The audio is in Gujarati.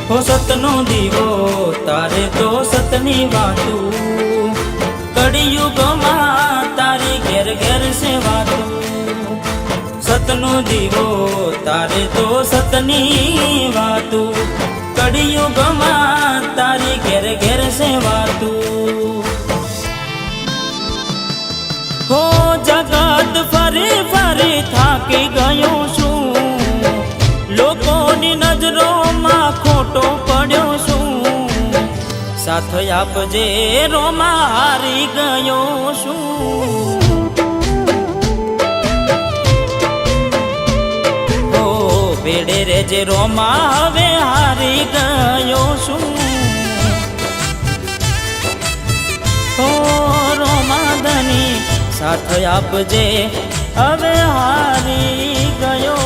હો સતનો દીવો તારે તો સતની વાતું, કળિયુગમાં તારી ઘેર ઘેર સેવાતું. સતનો દીવો તારે તો સતની વાતું, કળિયુગમાં તારી ઘેર ઘેર સેવાતું. હો જગત ફરી ફરી થાકી ગયો છું, લોકોની નજરોમાં ખોટો પડ્યો છું. સાથ આપજે રોમાં હારી ગયો છું. હો ભેડે રેજે રોમાં હવે હારી ગયો છું. હો રોમાદની સાથ આપજે હવે હારી ગયો